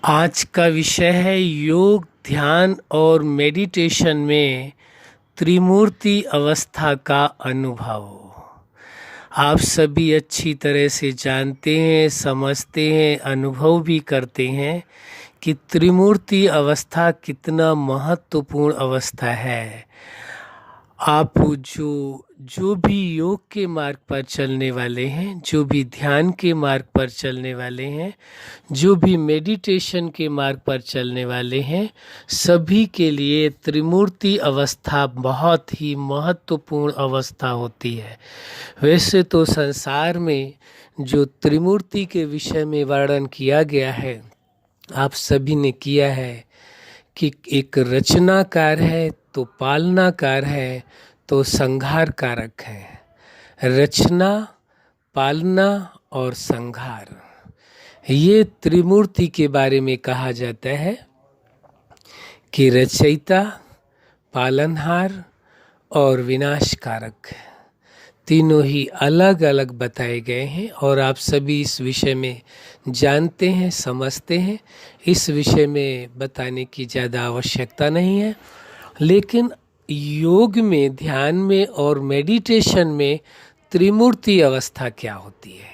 आज का विषय है योग, ध्यान और मेडिटेशन में त्रिमूर्ति अवस्था का अनुभव। आप सभी अच्छी तरह से जानते हैं, समझते हैं, अनुभव भी करते हैं कि त्रिमूर्ति अवस्था कितना महत्वपूर्ण अवस्था है। आप जो भी योग के मार्ग पर चलने वाले हैं, जो भी ध्यान के मार्ग पर चलने वाले हैं, जो भी मेडिटेशन के मार्ग पर चलने वाले हैं, सभी के लिए त्रिमूर्ति अवस्था बहुत ही महत्वपूर्ण अवस्था होती है। वैसे तो संसार में जो त्रिमूर्ति के विषय में वर्णन किया गया है, आप सभी ने किया है कि एक रचनाकार है तो पालनाकार है तो संहार कारक है। रचना, पालना और संहार, ये त्रिमूर्ति के बारे में कहा जाता है कि रचयिता, पालनहार और विनाशकारक, तीनों ही अलग अलग बताए गए हैं और आप सभी इस विषय में जानते हैं, समझते हैं। इस विषय में बताने की ज़्यादा आवश्यकता नहीं है, लेकिन योग में, ध्यान में और मेडिटेशन में त्रिमूर्ति अवस्था क्या होती है,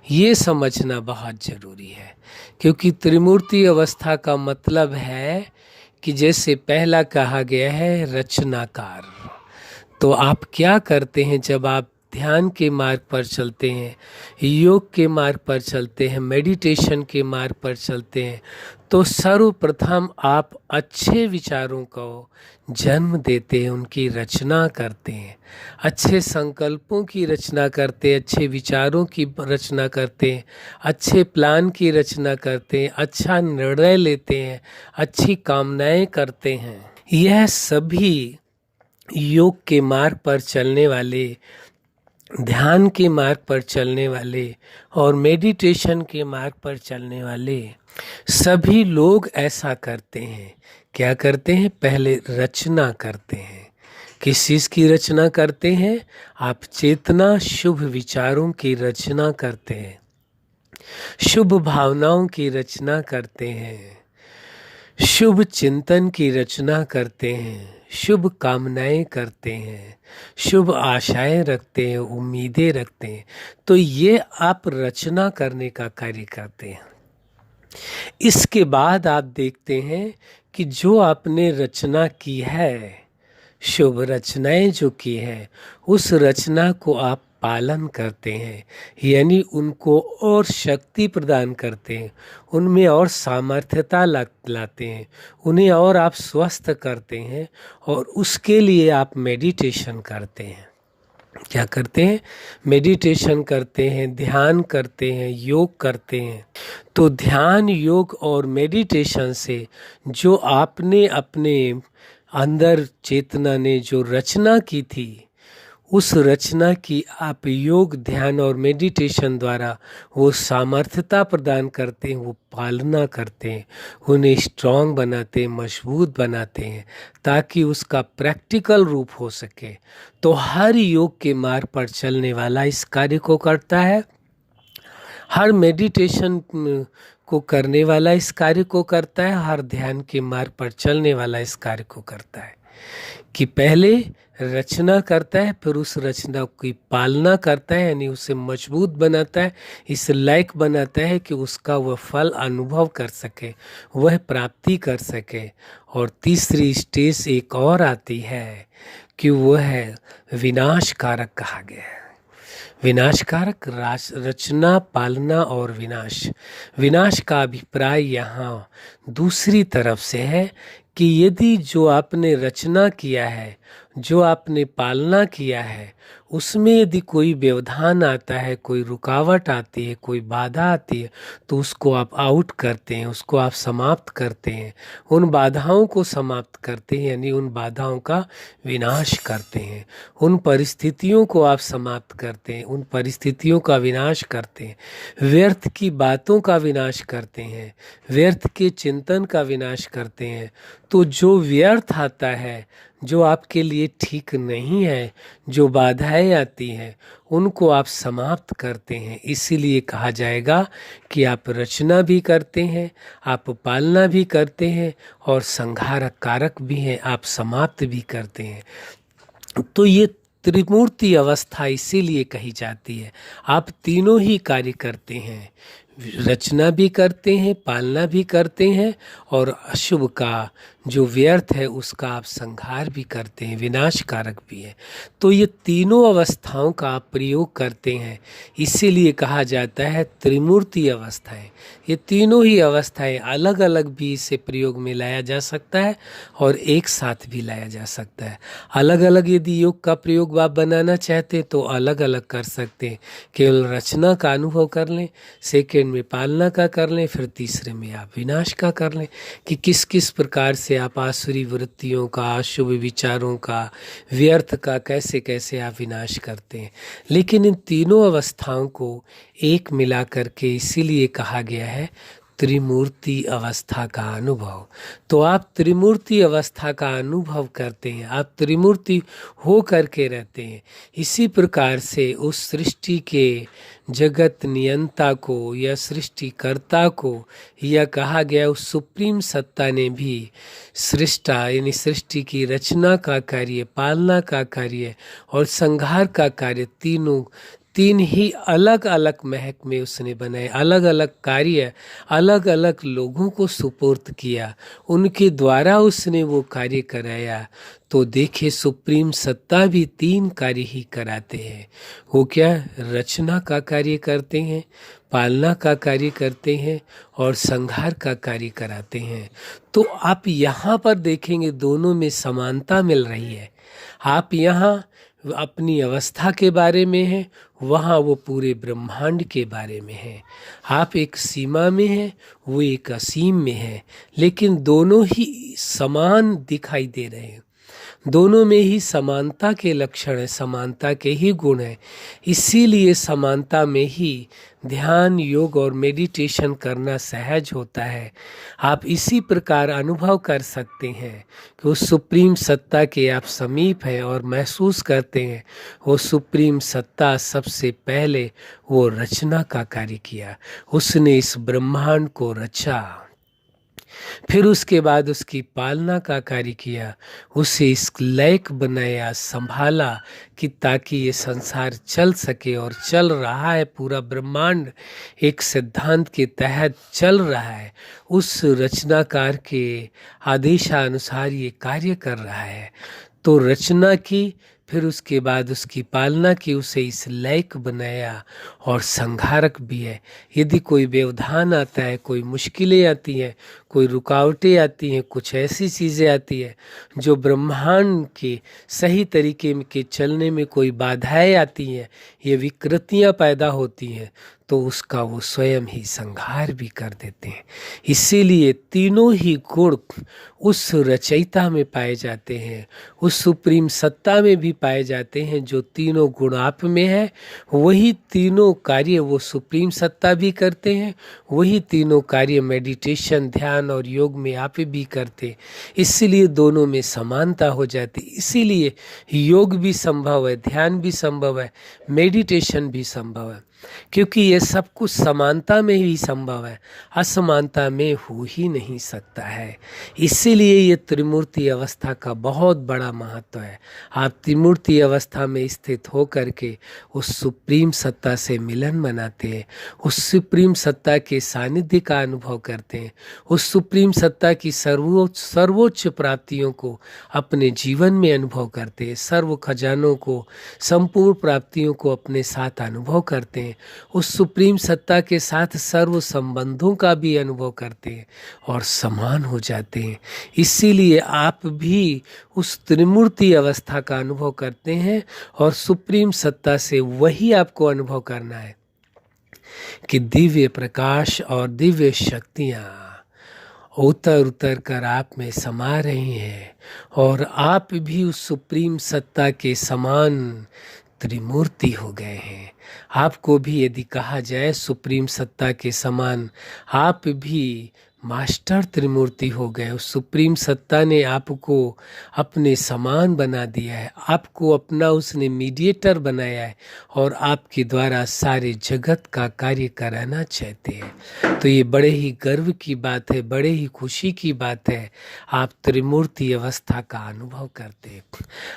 ये समझना बहुत ज़रूरी है। क्योंकि त्रिमूर्ति अवस्था का मतलब है कि जैसे पहला कहा गया है रचनाकार, तो आप क्या करते हैं जब आप ध्यान के मार्ग पर चलते हैं, योग के मार्ग पर चलते हैं, मेडिटेशन के मार्ग पर चलते हैं, तो सर्वप्रथम आप अच्छे विचारों को जन्म देते हैं, उनकी रचना करते हैं, अच्छे संकल्पों की रचना करते हैं, अच्छे विचारों की रचना करते हैं, अच्छे प्लान की रचना करते हैं, अच्छा निर्णय लेते हैं, अच्छी कामनाएं करते हैं। यह सभी योग के मार्ग पर चलने वाले, ध्यान के मार्ग पर चलने वाले और मेडिटेशन के मार्ग पर चलने वाले सभी लोग ऐसा करते हैं। क्या करते हैं? पहले रचना करते हैं। किस चीज़ की रचना करते हैं? आप चेतना, शुभ विचारों की रचना करते हैं, शुभ भावनाओं की रचना करते हैं, शुभ चिंतन की रचना करते हैं, शुभ कामनाएं करते हैं, शुभ आशाएं रखते हैं, उम्मीदें रखते हैं। तो ये आप रचना करने का कार्य करते हैं। इसके बाद आप देखते हैं कि जो आपने रचना की है, शुभ रचनाएं जो की है, उस रचना को आप पालन करते हैं, यानी उनको और शक्ति प्रदान करते हैं, उनमें और सामर्थ्यता लाते हैं, उन्हें और आप स्वस्थ करते हैं, और उसके लिए आप मेडिटेशन करते हैं। क्या करते हैं? मेडिटेशन करते हैं, ध्यान करते हैं, योग करते हैं। तो ध्यान, योग और मेडिटेशन से जो आपने अपने अंदर चेतना ने जो रचना की थी, उस रचना की आप योग, ध्यान और मेडिटेशन द्वारा वो सामर्थ्यता प्रदान करते हैं, वो पालना करते हैं, उन्हें स्ट्रांग बनाते हैं, मजबूत बनाते हैं, ताकि उसका प्रैक्टिकल रूप हो सके। तो हर योग के मार्ग पर चलने वाला इस कार्य को करता है, हर मेडिटेशन को करने वाला इस कार्य को करता है, हर ध्यान के मार्ग पर चलने वाला इस कार्य को करता है कि पहले रचना करता है, फिर उस रचना की पालना करता है, यानी उसे मजबूत बनाता है, इस लायक बनाता है कि उसका वह फल अनुभव कर सके, वह प्राप्ति कर सके। और तीसरी स्टेज एक और आती है कि वह है विनाशकारक कहा गया है। विनाशकारक, रचना, पालना और विनाश। विनाश का अभिप्राय यहाँ दूसरी तरफ से है कि यदि जो आपने रचना किया है, जो आपने पालना किया है, उसमें यदि कोई व्यवधान आता है, कोई रुकावट आती है, कोई बाधा आती है, तो उसको आप आउट करते हैं, उसको आप समाप्त करते हैं, उन बाधाओं को समाप्त करते हैं, यानी उन बाधाओं का विनाश करते हैं, उन परिस्थितियों को आप समाप्त करते हैं, उन परिस्थितियों का विनाश करते हैं, व्यर्थ की बातों का विनाश करते हैं, व्यर्थ के चिंतन का विनाश करते हैं। तो जो व्यर्थ आता है, जो आपके लिए ठीक नहीं है, जो बाधा बाधाएं आती हैं उनको आप समाप्त करते हैं। इसीलिए कहा जाएगा कि आप रचना भी करते हैं, आप पालना भी करते हैं और संहारक कारक भी हैं, आप समाप्त भी करते हैं। तो ये त्रिमूर्ति अवस्था इसीलिए कही जाती है। आप तीनों ही कार्य करते हैं, रचना भी करते हैं, पालना भी करते हैं और अशुभ का जो व्यर्थ है उसका आप संहार भी करते हैं, विनाशकारक भी है। तो ये तीनों अवस्थाओं का आप प्रयोग करते हैं, इसीलिए कहा जाता है त्रिमूर्ति अवस्थाएं। ये तीनों ही अवस्थाएं अलग अलग भी इसे प्रयोग में लाया जा सकता है और एक साथ भी लाया जा सकता है। अलग अलग यदि योग का प्रयोग आप बनाना चाहते हैं तो अलग अलग कर सकते हैं। केवल रचना का अनुभव कर लें, सेकेंड में पालना का कर लें, फिर तीसरे में आप विनाश का कर लें कि किस किस प्रकार से आप आसुरी वृत्तियों का, अशुभ विचारों का, व्यर्थ का कैसे कैसे आप विनाश करते हैं। लेकिन इन तीनों अवस्थाओं को एक मिला करके इसीलिए कहा गया है त्रिमूर्ति अवस्था का अनुभव। तो आप त्रिमूर्ति अवस्था का अनुभव करते हैं, आप त्रिमूर्ति हो करके रहते हैं। इसी प्रकार से उस सृष्टि के जगत नियंता को या सृष्टिकर्ता को यह कहा गया, उस सुप्रीम सत्ता ने भी सृष्टा यानी सृष्टि की रचना का कार्य, पालना का कार्य और संहार का कार्य तीन ही अलग अलग महक में उसने बनाए, अलग अलग कार्य अलग अलग लोगों को सुपुर्द किया, उनके द्वारा उसने वो कार्य कराया। तो देखे सुप्रीम सत्ता भी तीन कार्य ही कराते हैं। वो क्या, रचना का कार्य करते हैं, पालना का कार्य करते हैं और संहार का कार्य कराते हैं। तो आप यहाँ पर देखेंगे दोनों में समानता मिल रही है। आप यहाँ अपनी अवस्था के बारे में हैं, वहाँ वो पूरे ब्रह्मांड के बारे में है। आप एक सीमा में हैं, वो एक असीम में है, लेकिन दोनों ही समान दिखाई दे रहे हैं। दोनों में ही समानता के लक्षण है, समानता के ही गुण हैं। इसीलिए समानता में ही ध्यान, योग और मेडिटेशन करना सहज होता है। आप इसी प्रकार अनुभव कर सकते हैं कि उस सुप्रीम सत्ता के आप समीप हैं और महसूस करते हैं वो सुप्रीम सत्ता सबसे पहले वो रचना का कार्य किया, उसने इस ब्रह्मांड को रचा, फिर उसके बाद उसकी पालना का कार्य किया, उसे इस लायक बनाया, संभाला कि ताकि ये संसार चल सके और चल रहा है। पूरा ब्रह्मांड एक सिद्धांत के तहत चल रहा है, उस रचनाकार के आदेशानुसार ये कार्य कर रहा है। तो रचना की, फिर उसके बाद उसकी पालना की, उसे इस लायक बनाया और संहारक भी है। यदि कोई व्यवधान आता है, कोई मुश्किलें आती हैं, कोई रुकावटें आती हैं, कुछ ऐसी चीज़ें आती हैं जो ब्रह्मांड के सही तरीके के चलने में कोई बाधाएं आती हैं, ये विकृतियां पैदा होती हैं, तो उसका वो स्वयं ही संहार भी कर देते हैं। इसीलिए तीनों ही गुण उस रचयिता में पाए जाते हैं, उस सुप्रीम सत्ता में भी पाए जाते हैं। जो तीनों गुण आप में है, वही तीनों कार्य वो सुप्रीम सत्ता भी करते हैं, वही तीनों कार्य मेडिटेशन, ध्यान और योग में आप भी करते। इसीलिए दोनों में समानता हो जाती। इसीलिए योग भी संभव है, ध्यान भी संभव है, मेडिटेशन भी संभव है, क्योंकि ये सब कुछ समानता में ही संभव है, असमानता में हो ही नहीं सकता है। इसीलिए ये त्रिमूर्ति अवस्था का बहुत बड़ा महत्व है। आप त्रिमूर्ति अवस्था में स्थित हो करके उस सुप्रीम सत्ता से मिलन मनाते हैं, उस सुप्रीम सत्ता के सानिध्य का अनुभव करते हैं, उस सुप्रीम सत्ता की सर्वोच्च प्राप्तियों को अपने जीवन में अनुभव करते हैं, सर्व खजानों को, संपूर्ण प्राप्तियों को अपने साथ अनुभव करते हैं, उस सुप्रीम सत्ता के साथ सर्व संबंधों का भी अनुभव करते हैं और समान हो जाते हैं। इसीलिए आप भी उस त्रिमूर्ति अवस्था का अनुभव करते हैं और सुप्रीम सत्ता से वही आपको अनुभव करना है कि दिव्य प्रकाश और दिव्य शक्तियाँ उतर उतर कर आप में समा रही हैं और आप भी उस सुप्रीम सत्ता के समान त्रिमूर्ति हो गए हैं। आपको भी यदि कहा जाए सुप्रीम सत्ता के समान आप भी मास्टर त्रिमूर्ति हो गए। उस सुप्रीम सत्ता ने आपको अपने समान बना दिया है, आपको अपना उसने मीडिएटर बनाया है और आपके द्वारा सारे जगत का कार्य कराना चाहते हैं। तो ये बड़े ही गर्व की बात है, बड़े ही खुशी की बात है, आप त्रिमूर्ति अवस्था का अनुभव करते हैं।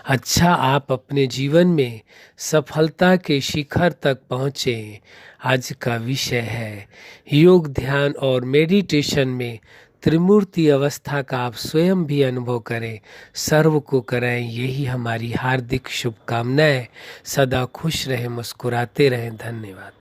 अच्छा, आप अपने जीवन में सफलता के शिखर तक पहुँचे। आज का विषय है योग, ध्यान और मेडिटेशन में त्रिमूर्ति अवस्था का आप स्वयं भी अनुभव करें, सर्व को कराएं। यही हमारी हार्दिक शुभकामनाएं। सदा खुश रहें, मुस्कुराते रहें। धन्यवाद।